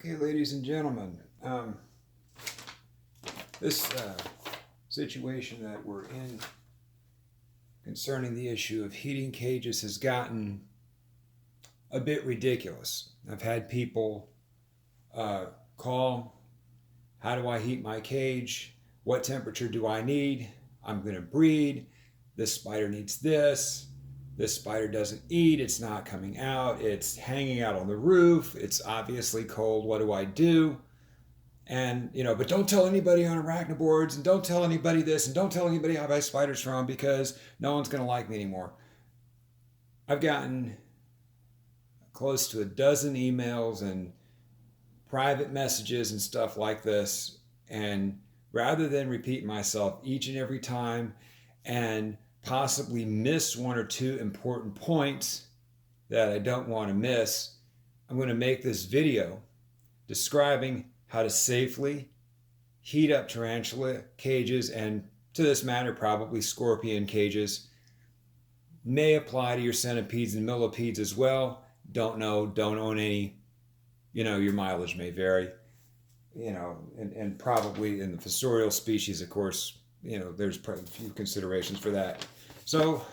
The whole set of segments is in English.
Okay, ladies and gentlemen, this situation that we're in concerning the issue of heating cages has gotten a bit ridiculous. I've had people call, how do I heat my cage? What temperature do I need? I'm going to breed. This spider needs this. This spider doesn't eat. It's not coming out. It's hanging out on the roof. It's obviously cold. What do I do? And, but don't tell anybody on arachnoboards, and don't tell anybody this, and don't tell anybody how I buy spiders from, because no one's going to like me anymore. I've gotten close to a dozen emails and private messages and stuff like this. And rather than repeat myself each and every time and possibly miss one or two important points that I don't want to miss, I'm going to make this video describing how to safely heat up tarantula cages, and to this matter, probably scorpion cages. May apply to your centipedes and millipedes as well. Don't know, don't own any. Your mileage may vary. And probably in the fossorial species, of course, there's probably a few considerations for that. So,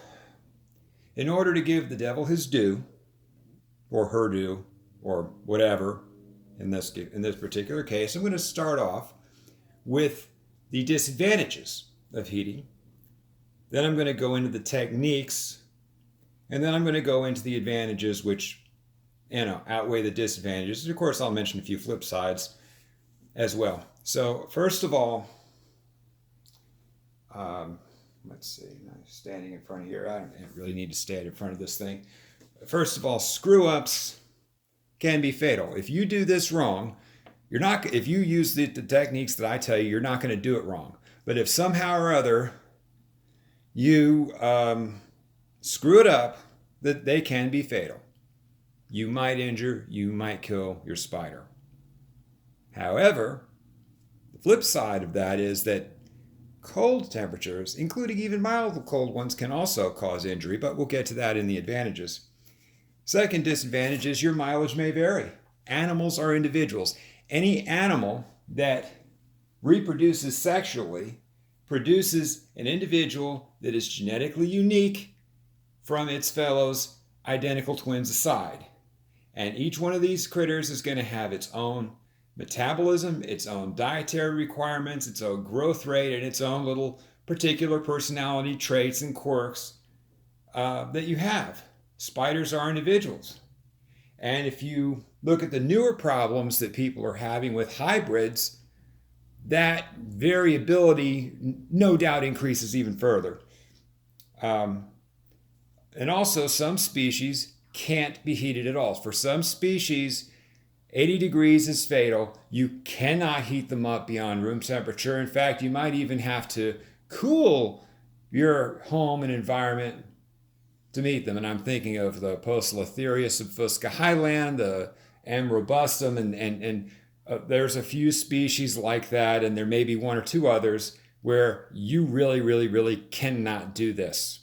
in order to give the devil his due, or her due, or whatever, in this particular case, I'm going to start off with the disadvantages of heating. Then I'm going to go into the techniques, and then I'm going to go into the advantages, which outweigh the disadvantages. And of course, I'll mention a few flip sides as well. So first of all, let's see, I'm standing in front of here. I don't really need to stand in front of this thing. First of all, screw-ups can be fatal. If you do this wrong, if you use the techniques that I tell you, you're not going to do it wrong. But if somehow or other you screw it up, that they can be fatal. You might injure, you might kill your spider. However, the flip side of that is that cold temperatures, including even mild cold ones, can also cause injury, but we'll get to that in the advantages. Second disadvantage is your mileage may vary. Animals are individuals. Any animal that reproduces sexually produces an individual that is genetically unique from its fellows, identical twins aside. And each one of these critters is going to have its own metabolism, its own dietary requirements, its own growth rate, and its own little particular personality traits and quirks that you have. Spiders are individuals. And if you look at the newer problems that people are having with hybrids, that variability no doubt increases even further. And also, some species can't be heated at all. For some species, 80 degrees is fatal. You cannot heat them up beyond room temperature. In fact, you might even have to cool your home and environment to meet them. And I'm thinking of the Poecilotheria subfusca highland, the M. robustum, and there's a few species like that, and there may be one or two others where you really, really, really cannot do this.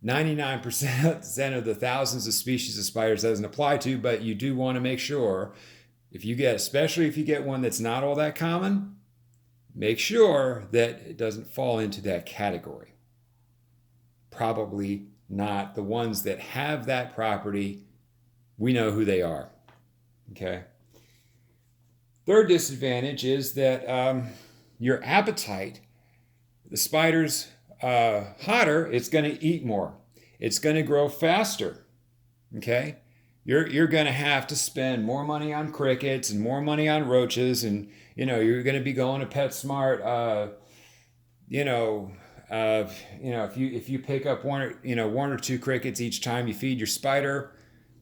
99% of the thousands of species of spiders doesn't apply to, but you do want to make sure, especially if you get one that's not all that common, make sure that it doesn't fall into that category. Probably not. The ones that have that property, we know who they are. Okay. Third disadvantage is that your appetite, the spider's hotter, it's going to eat more. It's going to grow faster. Okay. You're going to have to spend more money on crickets and more money on roaches, and you're going to be going to PetSmart. If you pick up one or two crickets each time you feed your spider,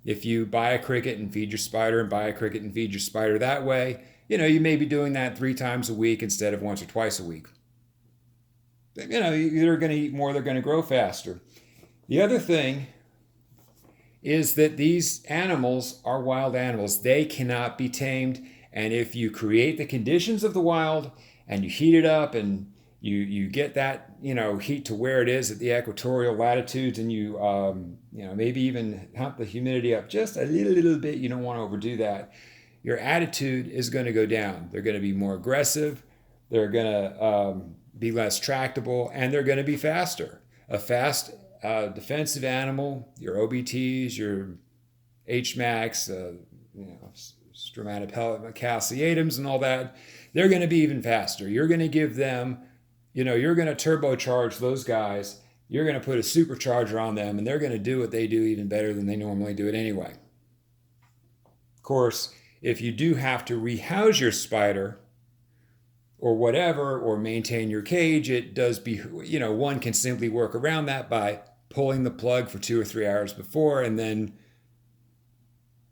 if you buy a cricket and feed your spider and buy a cricket and feed your spider that way, you may be doing that 3 times a week instead of once or twice a week. They're going to eat more, they're going to grow faster. The other thing is that these animals are wild animals. They cannot be tamed. And if you create the conditions of the wild and you heat it up and You get that, heat to where it is at the equatorial latitudes, and you maybe even hump the humidity up just a little bit. You don't want to overdo that. Your attitude is going to go down. They're going to be more aggressive. They're going to be less tractable, and they're going to be faster. A fast defensive animal, your OBTs, your HMAX, stromatopellicum and all that, they're going to be even faster. You're going to give them, you're going to turbocharge those guys. You're going to put a supercharger on them, and they're going to do what they do even better than they normally do it anyway. Of course, if you do have to rehouse your spider or whatever, or maintain your cage, it does be, one can simply work around that by pulling the plug for 2 or 3 hours before, and then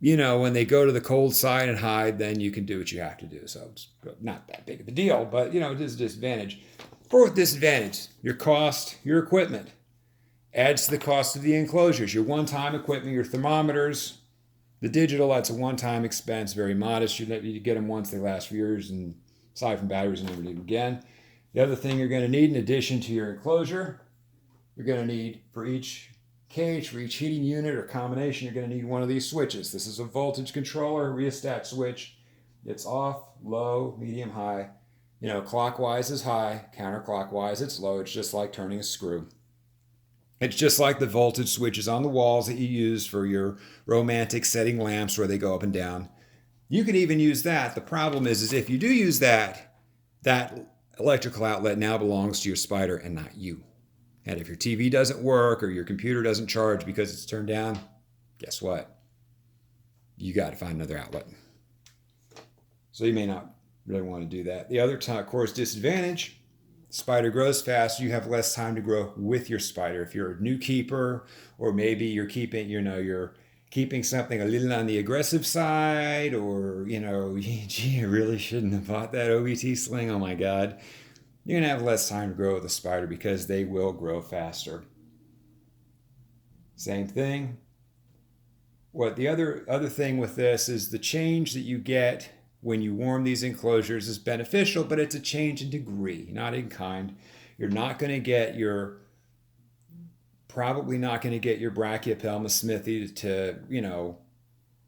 when they go to the cold side and hide, then you can do what you have to do. So it's not that big of a deal, but it is a disadvantage. Fourth disadvantage, your cost, your equipment adds to the cost of the enclosures. Your one-time equipment, your thermometers, the digital, that's a one-time expense, very modest. You get them once, they last for years, and aside from batteries, you never need them again. The other thing you're going to need in addition to your enclosure, you're going to need for each cage, for each heating unit or combination, you're going to need one of these switches. This is a voltage controller, rheostat switch. It's off, low, medium, high. Clockwise is high, counterclockwise it's low. It's just like turning a screw. It's just like the voltage switches on the walls that you use for your romantic setting lamps where they go up and down. You can even use that. The problem is if you do use that electrical outlet now belongs to your spider and not you. And if your TV doesn't work or your computer doesn't charge because it's turned down, guess what? You got to find another outlet. So you may not really want to do that. The other, of course, disadvantage, spider grows faster. You have less time to grow with your spider. If you're a new keeper, or maybe you're keeping something a little on the aggressive side, or, gee, I really shouldn't have bought that OBT sling. Oh my God. You're going to have less time to grow with a spider because they will grow faster. Same thing. What the other thing with this is the change that you get when you warm these enclosures is beneficial, but it's a change in degree, not in kind. You're probably not going to get your Brachypelma smithi to,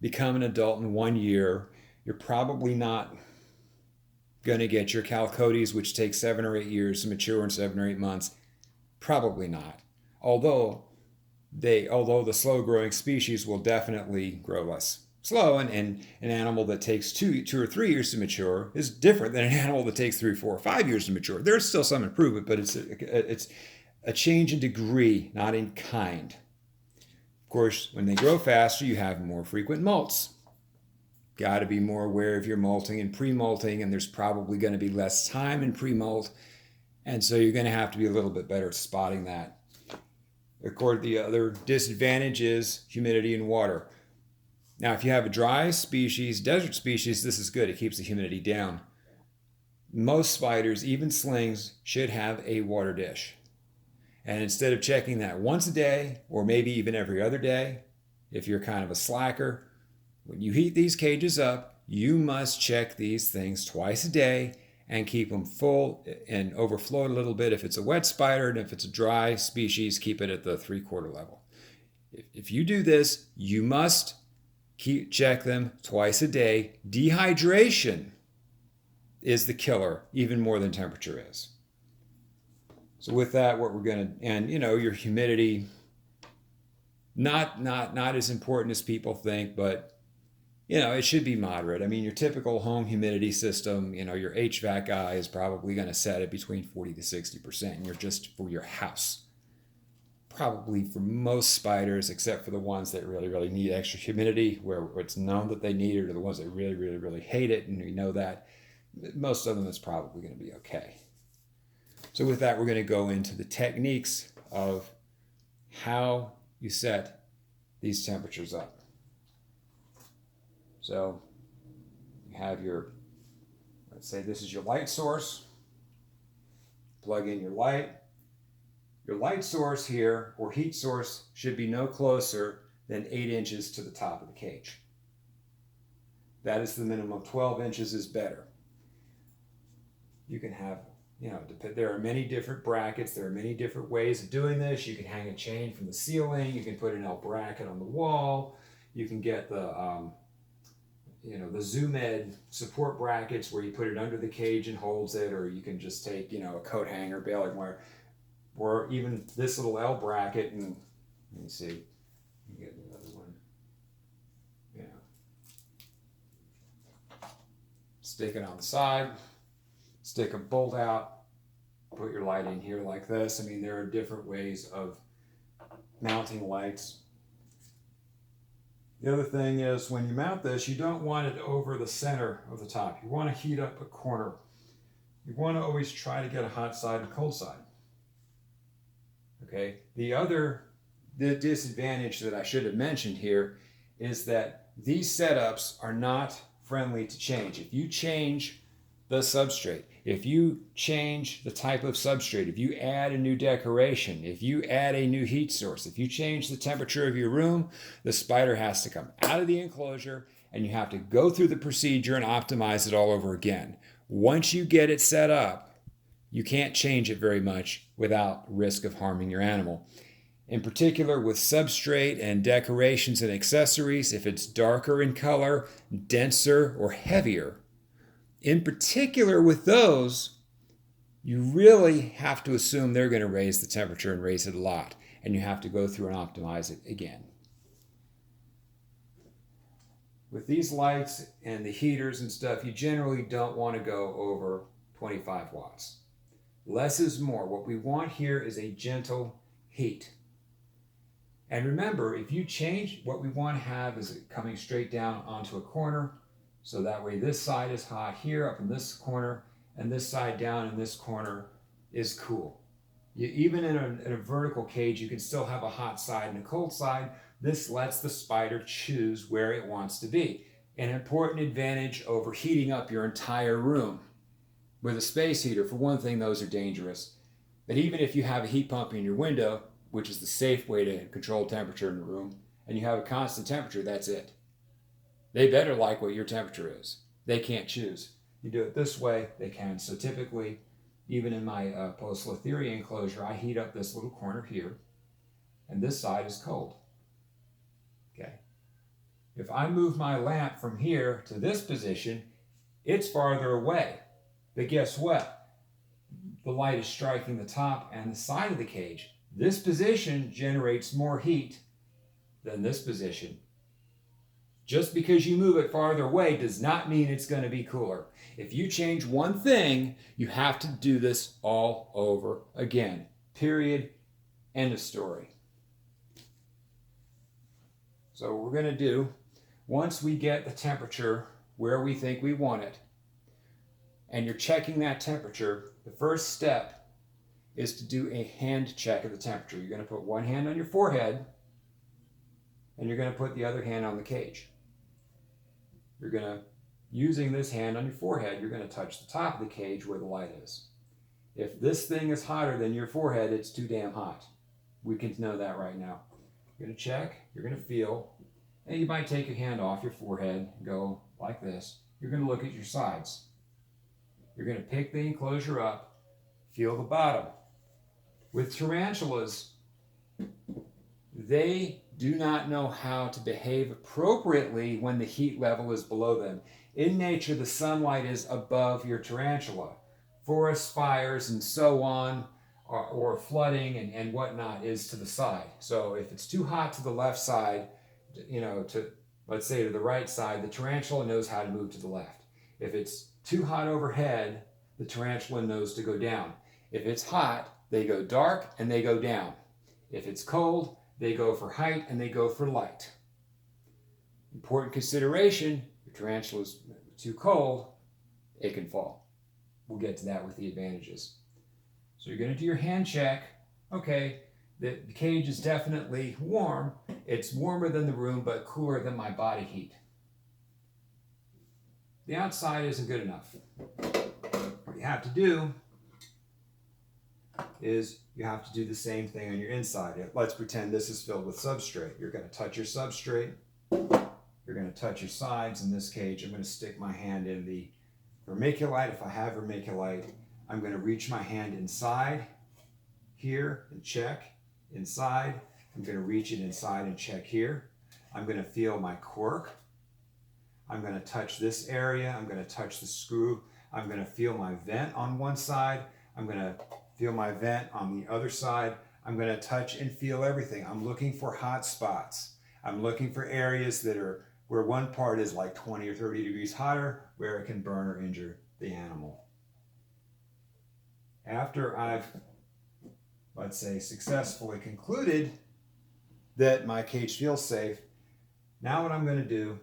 become an adult in 1 year. You're probably not going to get your Chalcodes, which takes 7 or 8 years to mature in 7 or 8 months. Probably not. Although the slow growing species will definitely grow less slow, and an animal that takes 2 or 3 years to mature is different than an animal that takes 3, 4, or 5 years to mature. There's still some improvement, but it's a change in degree, not in kind. Of course, when they grow faster, you have more frequent molts. Got to be more aware of your molting and pre-molting, and there's probably going to be less time in pre-molt, and so you're going to have to be a little bit better at spotting that. Of course, the other disadvantage is humidity and water. Now, if you have a dry species, desert species, this is good. It keeps the humidity down. Most spiders, even slings, should have a water dish. And instead of checking that once a day, or maybe even every other day, if you're kind of a slacker, when you heat these cages up, you must check these things twice a day and keep them full and overflow a little bit if it's a wet spider, and if it's a dry species, keep it at the 3/4 level. If you do this, you must check them twice a day. Dehydration is the killer, even more than temperature is. So with that, what we're going to, and your humidity, not as important as people think, but it should be moderate. I mean, your typical home humidity system, your HVAC guy is probably going to set it between 40 to 60%, and you're just for your house. Probably for most spiders, except for the ones that really, really need extra humidity, where it's known that they need it, or the ones that really, really, really hate it, and we know that, most of them it's probably going to be okay. So with that, we're going to go into the techniques of how you set these temperatures up. So you have let's say this is your light source. Plug in your light. Your light source here, or heat source, should be no closer than 8 inches to the top of the cage. That is the minimum. 12 inches is better. You can have there are many different brackets. There are many different ways of doing this. You can hang a chain from the ceiling. You can put an L bracket on the wall. You can get the Zoom Ed support brackets where you put it under the cage and holds it, or you can just take, a coat hanger, baling wire, or even this little L bracket, and let me see, get another one. Stick it on the side, stick a bolt out, put your light in here like this. I mean, there are different ways of mounting lights. The other thing is, when you mount this, you don't want it over the center of the top. You want to heat up a corner. You want to always try to get a hot side and cold side. Okay. The disadvantage that I should have mentioned here is that these setups are not friendly to change. If you change the substrate, if you change the type of substrate, if you add a new decoration, if you add a new heat source, if you change the temperature of your room, the spider has to come out of the enclosure and you have to go through the procedure and optimize it all over again. Once you get it set up, you can't change it very much without risk of harming your animal. In particular, with substrate and decorations and accessories, if it's darker in color, denser, or heavier, in particular with those, you really have to assume they're going to raise the temperature and raise it a lot, and you have to go through and optimize it again. With these lights and the heaters and stuff, you generally don't want to go over 25 watts. Less is more. What we want here is a gentle heat. And remember, if you change, what we want to have is it coming straight down onto a corner. So that way this side is hot here up in this corner, and this side down in this corner is cool. Even in a vertical cage, you can still have a hot side and a cold side. This lets the spider choose where it wants to be. An important advantage over heating up your entire room. With a space heater, for one thing, those are dangerous. But even if you have a heat pump in your window, which is the safe way to control temperature in the room, and you have a constant temperature, that's it. They better like what your temperature is. They can't choose. You do it this way, they can. So typically, even in my post-Latheria enclosure, I heat up this little corner here, and this side is cold. Okay. If I move my lamp from here to this position, it's farther away. But guess what? The light is striking the top and the side of the cage. This position generates more heat than this position. Just because you move it farther away does not mean it's going to be cooler. If you change one thing, you have to do this all over again. Period. End of story. So what we're going to do, once we get the temperature where we think we want it, and you're checking that temperature, the first step is to do a hand check of the temperature. You're going to put one hand on your forehead, and you're going to put the other hand on the cage. You're going to, using this hand on your forehead, you're going to touch the top of the cage where the light is. If this thing is hotter than your forehead, it's too damn hot. We can know that right now. You're going to check, you're going to feel, and you might take your hand off your forehead and go like this. You're going to look at your sides. You're going to pick the enclosure up, feel the bottom. With tarantulas, they do not know how to behave appropriately when the heat level is below them. In nature, the sunlight is above your tarantula. Forest fires and so on, or flooding and whatnot is to the side. So if it's too hot to the left side, let's say to the right side, the tarantula knows how to move to the left. If it's too hot overhead, the tarantula knows to go down. If it's hot, they go dark and they go down. If it's cold, they go for height and they go for light. Important consideration, if your tarantula is too cold, it can fall. We'll get to that with the advantages. So you're going to do your hand check. Okay, the cage is definitely warm. It's warmer than the room, but cooler than my body heat. The outside isn't good enough. What you have to do is you have to do the same thing on your inside. Let's pretend this is filled with substrate. You're going to touch your substrate. You're going to touch your sides. In this cage, I'm going to stick my hand in the vermiculite. If I have vermiculite, I'm going to reach my hand inside here and check. Inside. I'm going to reach it inside and check here. I'm going to feel my cork. I'm going to touch this area. I'm going to touch the screw. I'm going to feel my vent on one side. I'm going to feel my vent on the other side. I'm going to touch and feel everything. I'm looking for hot spots. I'm looking for areas that are where one part is like 20 or 30 degrees hotter, where it can burn or injure the animal. After I've, let's say, successfully concluded that my cage feels safe, now what I'm going to do,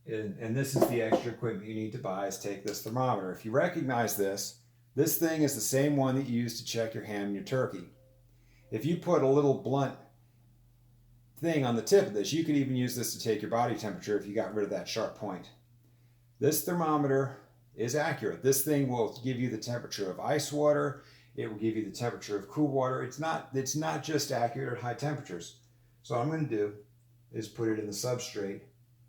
and this is the extra equipment you need to buy, is take this thermometer. If you recognize this, this thing is the same one that you use to check your ham and your turkey. If you put a little blunt thing on the tip of this, you could even use this to take your body temperature if you got rid of that sharp point. This thermometer is accurate. This thing will give you the temperature of ice water. It will give you the temperature of cool water. It's not just accurate at high temperatures. So what I'm going to do is put it in the substrate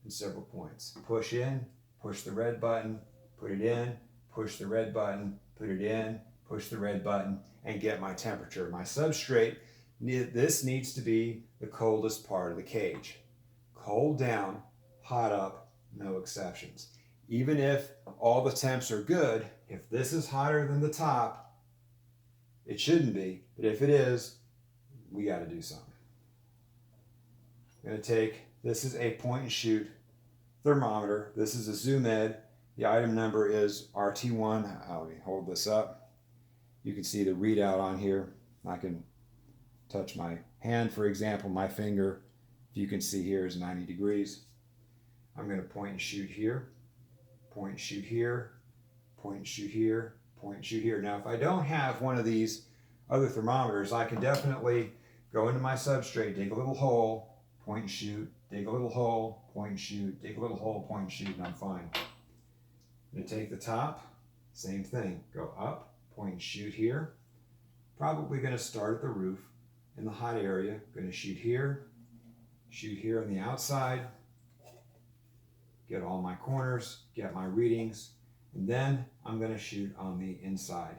in several points. Push in, push the red button, put it in, push the red button, put it in, push the red button, and get my temperature. My substrate, this needs to be the coldest part of the cage. Cold down, hot up, no exceptions. Even if all the temps are good, if this is hotter than the top, it shouldn't be, but if it is, we got to do something. I'm going to take, this is a point and shoot thermometer. This is a Zoom Ed. The item number is RT1. Let me hold this up. You can see the readout on here. I can touch my hand, for example, my finger, if you can see here, is 90 degrees. I'm going to point and shoot here, point and shoot here, point and shoot here, point and shoot here. Now, if I don't have one of these other thermometers, I can definitely go into my substrate, dig a little hole, point and shoot, dig a little hole, point and shoot, dig a little hole, point and shoot, and I'm fine. I'm going to take the top, same thing, go up, point and shoot here. Probably going to start at the roof in the hot area. Going to shoot here on the outside, get all my corners, get my readings, and then I'm going to shoot on the inside.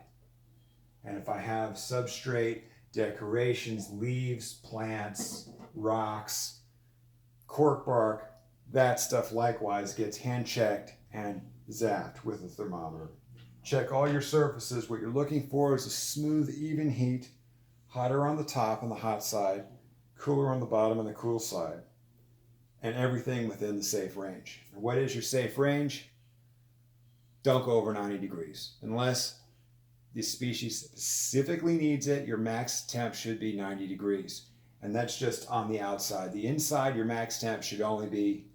And if I have substrate, decorations, leaves, plants, rocks, cork bark, that stuff likewise gets hand checked and zapped with a thermometer. Check all your surfaces. What you're looking for is a smooth, even heat, hotter on the top on the hot side, cooler on the bottom on the cool side, and everything within the safe range. And what is your safe range? Don't go over 90 degrees. Unless the species specifically needs it, your max temp should be 90 degrees. And that's just on the outside. The inside, your max temp should only be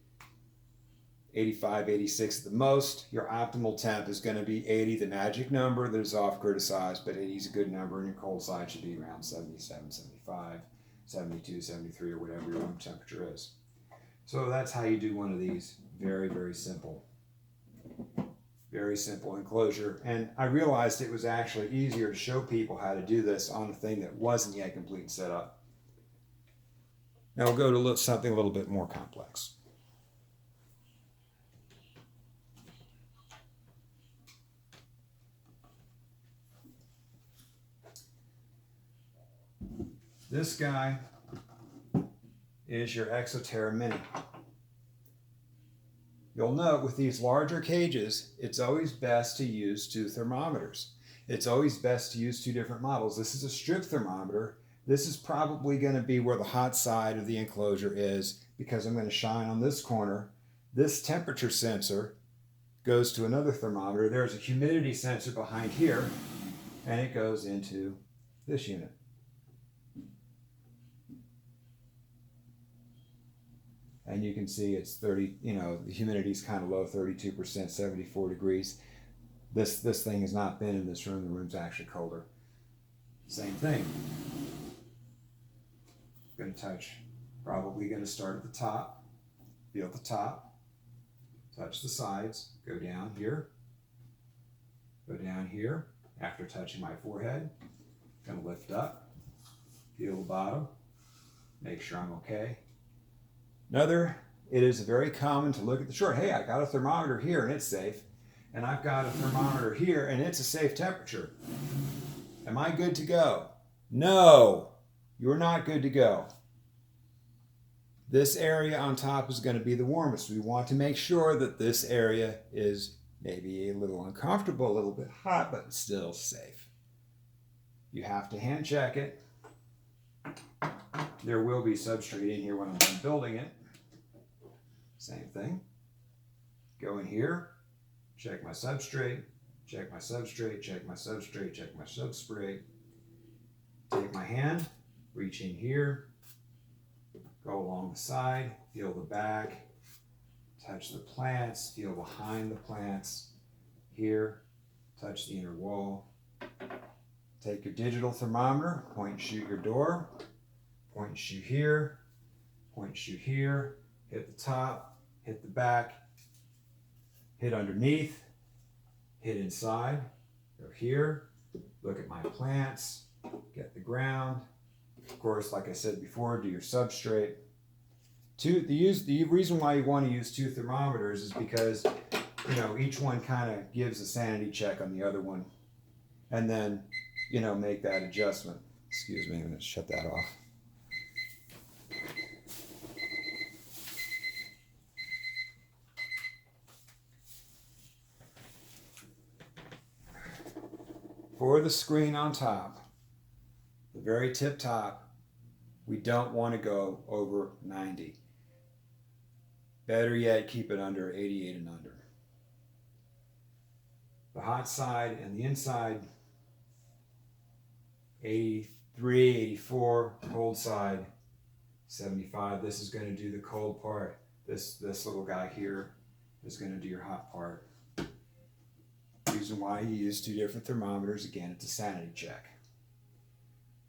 85, 86 at the most. Your optimal temp is going to be 80, the magic number that is oft criticized, but 80 is a good number, and your cold side should be around 77, 75, 72, 73, or whatever your room temperature is. So that's how you do one of these. Very, very simple. Very simple enclosure. And I realized it was actually easier to show people how to do this on a thing that wasn't yet complete and set up. Now we'll go to something a little bit more complex. This guy is your Exoterra Mini. You'll note with these larger cages, it's always best to use two thermometers. It's always best to use two different models. This is a strip thermometer. This is probably going to be where the hot side of the enclosure is, because I'm going to shine on this corner. This temperature sensor goes to another thermometer. There's a humidity sensor behind here, and it goes into this unit. And you can see it's 30, the humidity's kind of low, 32%, 74 degrees. This thing has not been in this room. The room's actually colder. Same thing. Going to touch, probably going to start at the top, feel the top, touch the sides, go down here, after touching my forehead, going to lift up, feel the bottom, make sure I'm okay. It is very common to look at the chart. Hey, I got a thermometer here and it's safe. and I've got a thermometer here and it's a safe temperature. Am I good to go? No, you're not good to go. This area on top is going to be the warmest. We want to make sure that this area is maybe a little uncomfortable, a little bit hot, but still safe. You have to hand check it. There will be substrate in here when I'm done building it. Same thing. Go in here, check my substrate, check my substrate, check my substrate, check my substrate. Take my hand, reach in here, go along the side, feel the back, touch the plants, feel behind the plants. Here, touch the inner wall. Take your digital thermometer, point and shoot your door, point and shoot here, point and shoot here, hit the top, hit the back, hit underneath, hit inside, go here, look at my plants, get the ground. Of course, like I said before, do your substrate. The reason why you want to use two thermometers is because, you know, each one kind of gives a sanity check on the other one, and then, you know, make that adjustment. Excuse me, I'm going to shut that off. For the screen on top, the very tip top, we don't want to go over 90. Better yet, keep it under 88 and under. The hot side and the inside, 83, 84, cold side, 75. This is going to do the cold part. This little guy here is going to do your hot part. Reason why you use two different thermometers, again, it's a sanity check.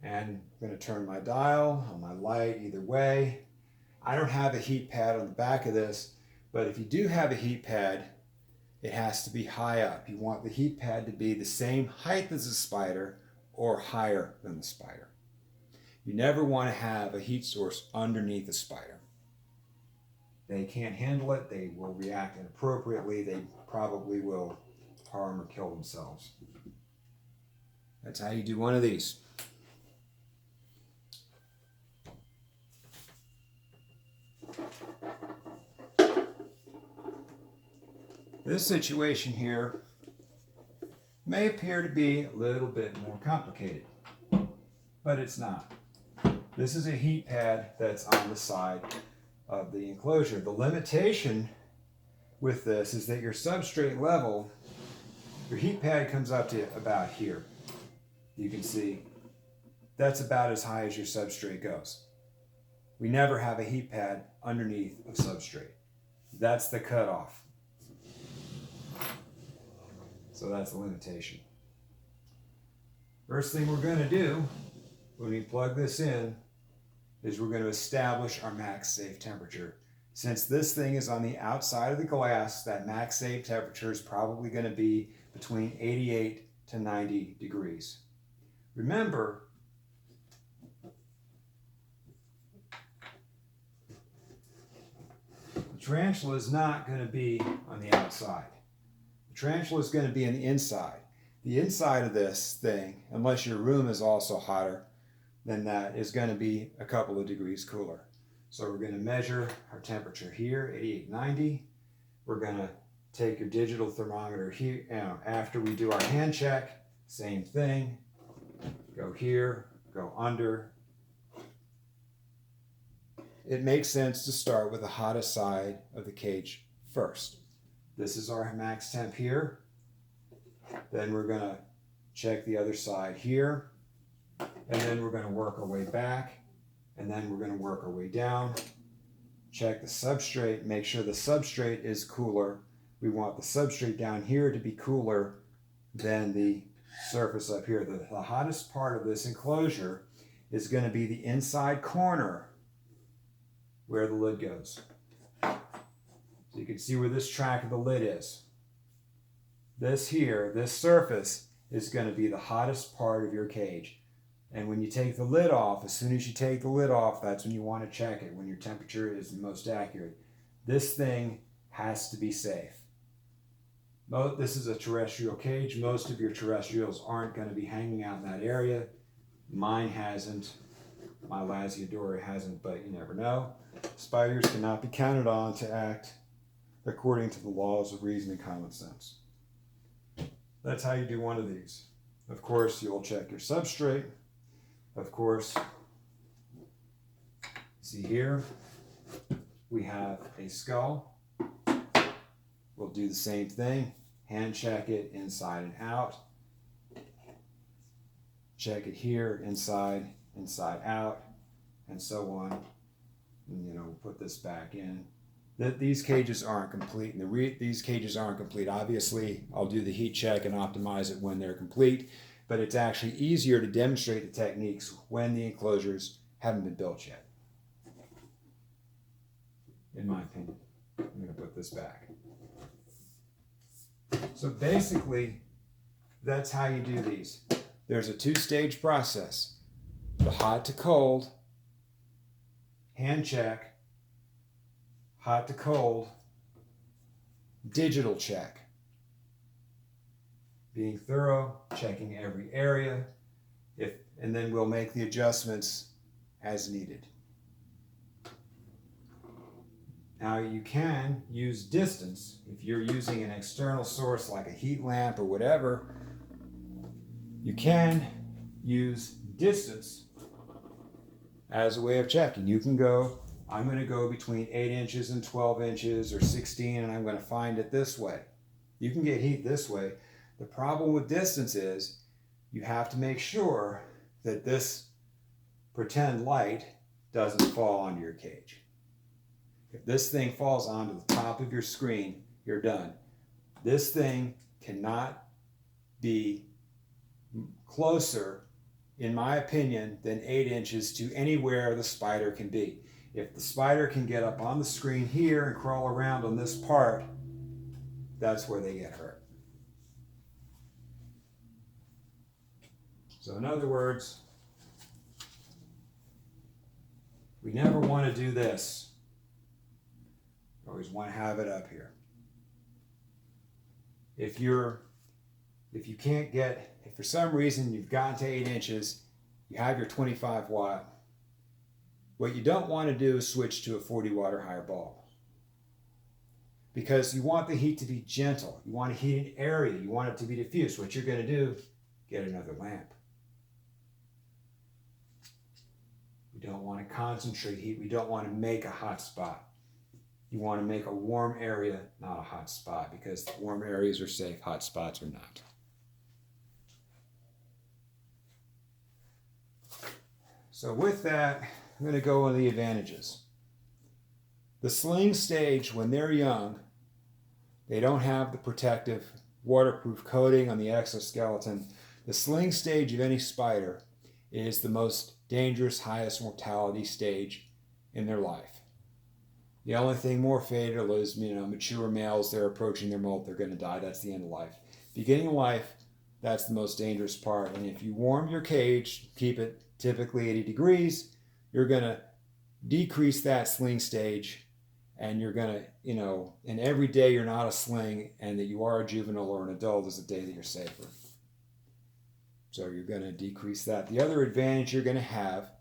And I'm going to turn my dial on my light either way. I don't have a heat pad on the back of this, but if you do have a heat pad, it has to be high up. You want the heat pad to be the same height as the spider or higher than the spider. You never want to have a heat source underneath the spider. They can't handle it. They will react inappropriately. They probably will harm or kill themselves. That's how you do one of these. This situation here may appear to be a little bit more complicated, but it's not. This is a heat pad that's on the side of the enclosure. The limitation with this is that your substrate level, your heat pad comes up to about here. You can see that's about as high as your substrate goes. We never have a heat pad underneath of substrate. That's the cutoff. So that's the limitation. First thing we're going to do when we plug this in is we're going to establish our max safe temperature. Since this thing is on the outside of the glass, that max safe temperature is probably going to be between 88 to 90 degrees. Remember, the tarantula is not going to be on the outside. The tarantula is going to be on the inside. The inside of this thing, unless your room is also hotter than that, is going to be a couple of degrees cooler. So we're going to measure our temperature here, 88, 90. We're going to take your digital thermometer here. After we do our hand check, same thing. Go here, go under. It makes sense to start with the hottest side of the cage first. This is our max temp here. Then we're going to check the other side here. And then we're going to work our way back. And then we're going to work our way down. Check the substrate. Make sure the substrate is cooler. We want the substrate down here to be cooler than the surface up here. The hottest part of this enclosure is going to be the inside corner where the lid goes. So you can see where this track of the lid is. This here, this surface, is going to be the hottest part of your cage. And when you take the lid off, as soon as you take the lid off, that's when you want to check it, when your temperature is the most accurate. This thing has to be safe. This is a terrestrial cage. Most of your terrestrials aren't going to be hanging out in that area. Mine hasn't. My Lasiodora hasn't, but you never know. Spiders cannot be counted on to act according to the laws of reason and common sense. That's how you do one of these. Of course, you'll check your substrate. Of course, see here, we have a skull. We'll do the same thing. Hand check it inside and out. Check it here, inside, inside out, and so on. And, put this back in. These cages aren't complete, and these cages aren't complete. Obviously, I'll do the heat check and optimize it when they're complete, but it's actually easier to demonstrate the techniques when the enclosures haven't been built yet, in my opinion. I'm going to put this back. So basically, that's how you do these. There's a two-stage process. The hot to cold, hand check, hot to cold, digital check. Being thorough, checking every area, and then we'll make the adjustments as needed. Now you can use distance. If you're using an external source like a heat lamp or whatever, you can use distance as a way of checking. You can go, I'm going to go between 8 inches and 12 inches or 16, and I'm going to find it this way. You can get heat this way. The problem with distance is you have to make sure that this pretend light doesn't fall onto your cage. If this thing falls onto the top of your screen, you're done. This thing cannot be closer, in my opinion, than 8 inches to anywhere the spider can be. If the spider can get up on the screen here and crawl around on this part, that's where they get hurt. So in other words, we never want to do this. We always want to have it up here. If for some reason you've gotten to 8 inches, you have your 25 watt, what you don't want to do is switch to a 40 watt or higher bulb. Because you want the heat to be gentle. You want to heat an area. You want it to be diffused. What you're going to do, get another lamp. We don't want to concentrate heat. We don't want to make a hot spot. You want to make a warm area, not a hot spot, because warm areas are safe, hot spots are not. So with that, I'm going to go on the advantages. The sling stage, when they're young, they don't have the protective waterproof coating on the exoskeleton. The sling stage of any spider is the most dangerous, highest mortality stage in their life. The only thing more fatal is, mature males, they're approaching their molt, they're going to die. That's the end of life. Beginning of life, that's the most dangerous part. And if you warm your cage, keep it typically 80 degrees, you're going to decrease that sling stage, and you're going to, and every day you're not a sling and that you are a juvenile or an adult is the day that you're safer. So you're going to decrease that. The other advantage you're going to have,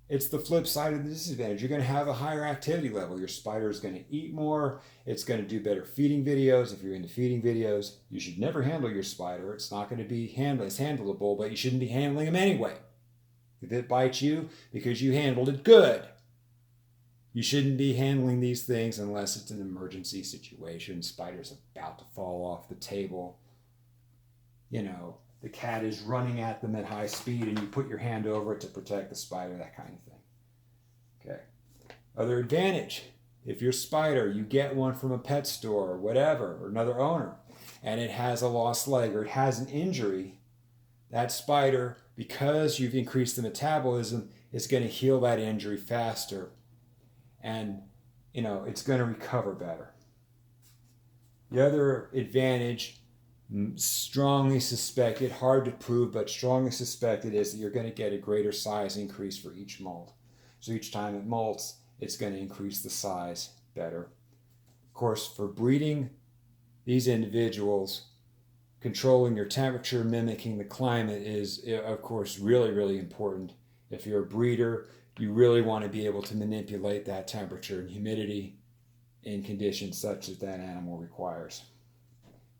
it's the flip side of the disadvantage. You're going to have a higher activity level. Your spider is going to eat more. It's going to do better feeding videos. If you're into feeding videos, you should never handle your spider. It's not going to be it's handleable, but you shouldn't be handling them anyway. If it bites you because you handled it good, you shouldn't be handling these things unless it's an emergency situation. Spider's about to fall off the table. The cat is running at them at high speed and you put your hand over it to protect the spider, that kind of thing. Okay. Other advantage, if your spider, you get one from a pet store or whatever, or another owner, and it has a lost leg or it has an injury, that spider, because you've increased the metabolism, is going to heal that injury faster. And, it's going to recover better. The other advantage, strongly suspected, hard to prove, but strongly suspected, is that you're going to get a greater size increase for each molt. So each time it molts, it's going to increase the size better. Of course, for breeding, these individuals, controlling your temperature, mimicking the climate is, of course, really, really important. If you're a breeder, you really want to be able to manipulate that temperature and humidity in conditions such as that animal requires.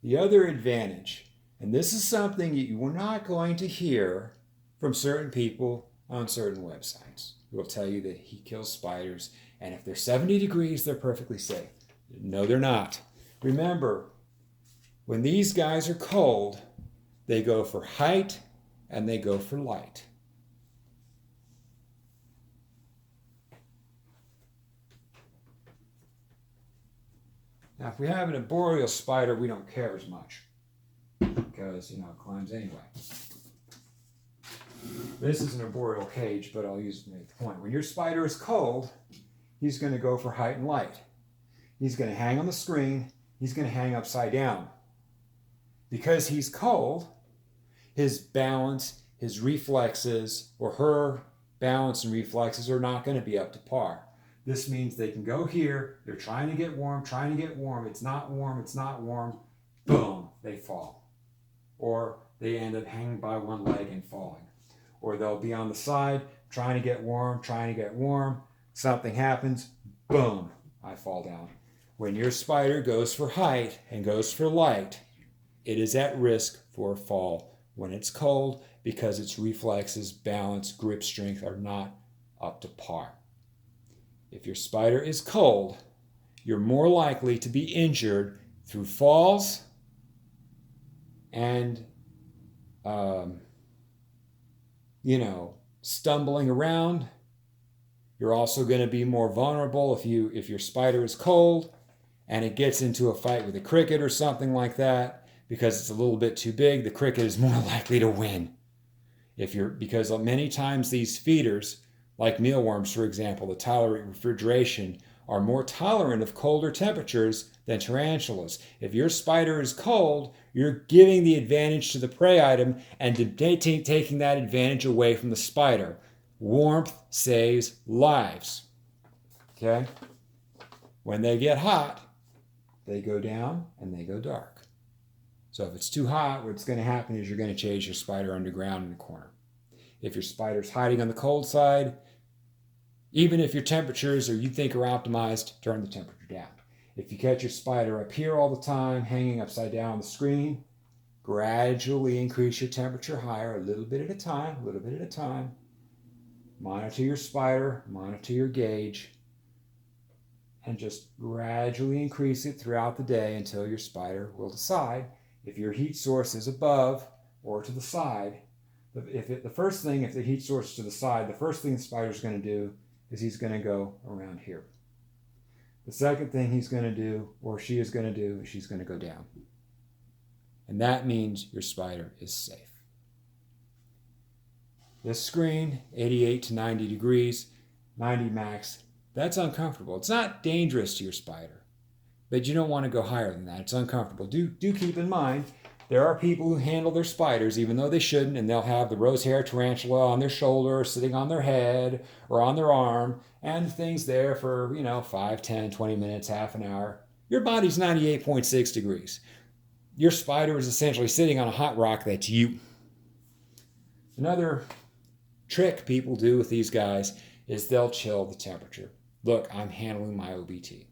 The other advantage, and this is something you are not going to hear from certain people on certain websites, who will tell you that he kills spiders, and if they're 70 degrees, they're perfectly safe. No, they're not. Remember, when these guys are cold, they go for height and they go for light. Now, if we have an arboreal spider, we don't care as much because, it climbs anyway. This is an arboreal cage, but I'll use it to make the point. When your spider is cold, he's going to go for height and light. He's going to hang on the screen. He's going to hang upside down. Because he's cold, his balance, his reflexes, or her balance and reflexes are not going to be up to par. This means they can go here, they're trying to get warm, it's not warm, boom, they fall. Or they end up hanging by one leg and falling. Or they'll be on the side, trying to get warm, something happens, boom, I fall down. When your spider goes for height and goes for light, it is at risk for a fall when it's cold because its reflexes, balance, grip strength are not up to par. If your spider is cold, you're more likely to be injured through falls and, stumbling around. You're also going to be more vulnerable if your spider is cold and it gets into a fight with a cricket or something like that. Because it's a little bit too big, the cricket is more likely to win. Because many times these feeders, like mealworms, for example, that tolerate refrigeration, are more tolerant of colder temperatures than tarantulas. If your spider is cold, you're giving the advantage to the prey item and taking that advantage away from the spider. Warmth saves lives. Okay? When they get hot, they go down and they go dark. So if it's too hot, what's going to happen is you're going to chase your spider underground in the corner. If your spider's hiding on the cold side, even if your temperatures you think are optimized, turn the temperature down. If you catch your spider up here all the time, hanging upside down on the screen, gradually increase your temperature higher, a little bit at a time. Monitor your spider, monitor your gauge, and just gradually increase it throughout the day until your spider will decide if your heat source is above or to the side. If the heat source is to the side, the first thing the spider's going to do is he's going to go around here. The second thing he's going to do, or she is going to do, is she's going to go down. And that means your spider is safe. This screen, 88 to 90 degrees, 90 max, that's uncomfortable. It's not dangerous to your spider, but you don't want to go higher than that. It's uncomfortable. Do keep in mind, there are people who handle their spiders even though they shouldn't, and they'll have the rose hair tarantula on their shoulder, sitting on their head or on their arm, and things there for, 5, 10, 20 minutes, half an hour. Your body's 98.6 degrees. Your spider is essentially sitting on a hot rock that's you. Another trick people do with these guys is they'll chill the temperature. Look, I'm handling my OBT.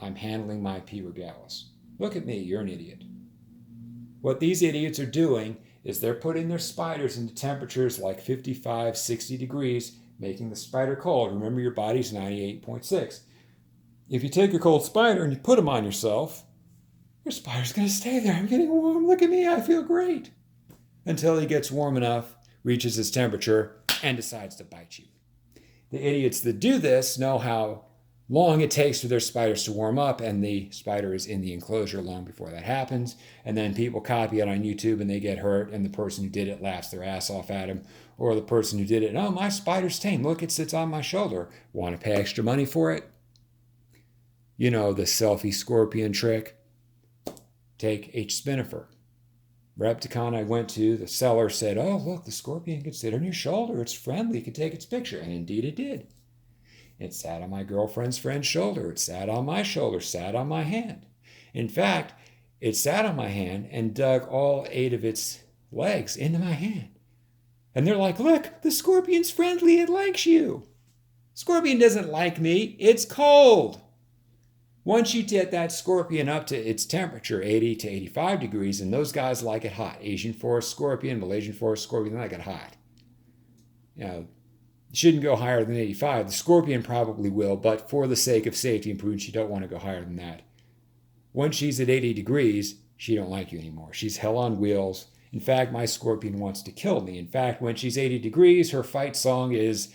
I'm handling my P. regalis. Look at me, you're an idiot. What these idiots are doing is they're putting their spiders into temperatures like 55, 60 degrees, making the spider cold. Remember, your body's 98.6. If you take a cold spider and you put them on yourself, your spider's going to stay there. I'm getting warm. Look at me. I feel great. Until he gets warm enough, reaches his temperature, and decides to bite you. The idiots that do this know how long it takes for their spiders to warm up, and the spider is in the enclosure long before that happens. And then people copy it on YouTube and they get hurt, and the person who did it laughs their ass off at him. Or the person who did it, oh, my spider's tame. Look, it sits on my shoulder. Want to pay extra money for it? The selfie scorpion trick. Take H. spinifer. Repticon I went to, the seller said, oh, look, the scorpion can sit on your shoulder. It's friendly. You can take its picture. And indeed it did. It sat on my girlfriend's friend's shoulder. It sat on my shoulder, sat on my hand. In fact, It sat on my hand and dug all 8 of its legs into my hand. And they're like, look, the scorpion's friendly. It likes you. Scorpion doesn't like me. It's cold. Once you get that scorpion up to its temperature, 80 to 85 degrees, and those guys like it hot. Asian forest scorpion, Malaysian forest scorpion, they like it hot. You know, you shouldn't go higher than 85. The scorpion probably will, but for the sake of safety and prudence, you don't want to go higher than that. Once she's at 80 degrees, she don't like you anymore. She's hell on wheels. In fact, my scorpion wants to kill me. In fact, when she's 80 degrees, her fight song is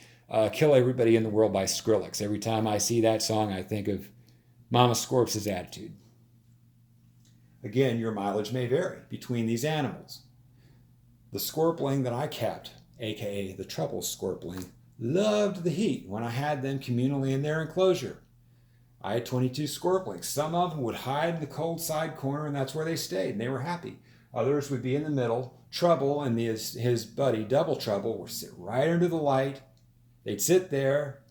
Kill Everybody in the World by Skrillex. Every time I see that song, I think of Mama Scorp's attitude. Again, your mileage may vary between these animals. The scorpling that I kept, aka the trouble scorpling, loved the heat when I had them communally in their enclosure. I had 22 scorplings. Some of them would hide in the cold side corner, and that's where they stayed, and they were happy. Others would be in the middle. Trouble and his buddy, Double Trouble, would sit right under the light. They'd sit there.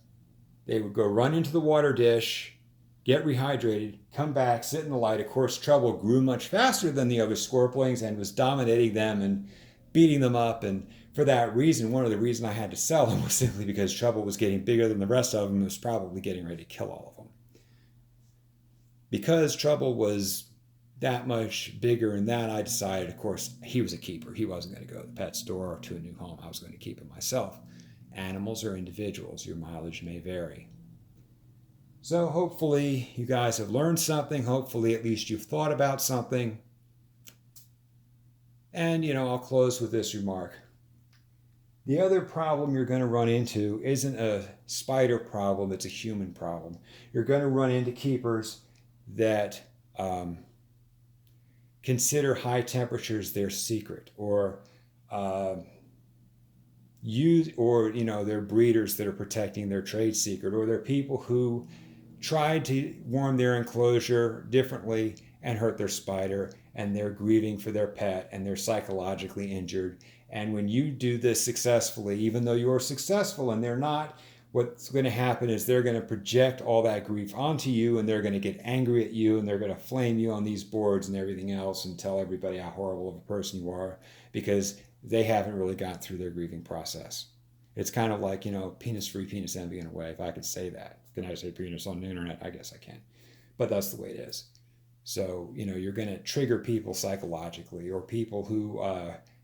They would go run into the water dish, get rehydrated, come back, sit in the light. Of course, Trouble grew much faster than the other scorplings and was dominating them and beating them up. And for that reason, one of the reasons I had to sell them was simply because Trouble was getting bigger than the rest of them and was probably getting ready to kill all of them. Because Trouble was that much bigger and that, I decided, of course, he was a keeper. He wasn't going to go to the pet store or to a new home. I was going to keep him myself. Animals are individuals. Your mileage may vary. So hopefully you guys have learned something. Hopefully at least you've thought about something. And, I'll close with this remark. The other problem you're going to run into isn't a spider problem. It's a human problem. You're going to run into keepers that consider high temperatures their secret, or they're breeders that are protecting their trade secret, or they're people who tried to warm their enclosure differently and hurt their spider, and they're grieving for their pet and they're psychologically injured. And when you do this successfully, even though you're successful and they're not, what's going to happen is they're going to project all that grief onto you, and they're going to get angry at you, and they're going to flame you on these boards and everything else and tell everybody how horrible of a person you are, because they haven't really gotten through their grieving process. It's kind of like, penis-free penis envy in a way, if I could say that. Can I say penis on the internet? I guess I can. But that's the way it is. So, you're going to trigger people psychologically, or people who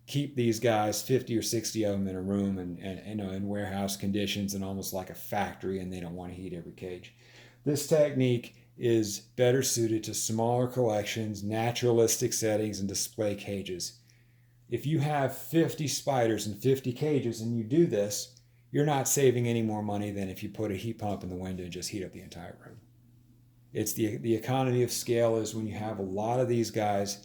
keep these guys, 50 or 60 of them in a room and in warehouse conditions and almost like a factory, and they don't want to heat every cage. This technique is better suited to smaller collections, naturalistic settings, and display cages. If you have 50 spiders in 50 cages and you do this, you're not saving any more money than if you put a heat pump in the window and just heat up the entire room. It's the economy of scale is when you have a lot of these guys.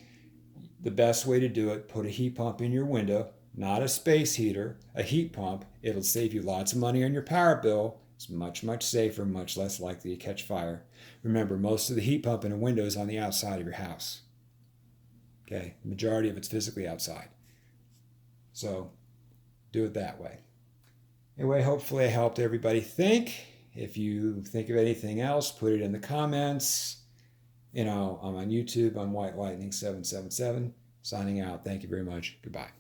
The best way to do it, put a heat pump in your window, not a space heater, a heat pump. It'll save you lots of money on your power bill. It's much, much safer, much less likely to catch fire. Remember, most of the heat pump in a window is on the outside of your house. Okay, the majority of it's physically outside. So do it that way. Anyway, hopefully I helped everybody think. If you think of anything else, put it in the comments. I'm on YouTube. I'm White Lightning 777. Signing out. Thank you very much. Goodbye.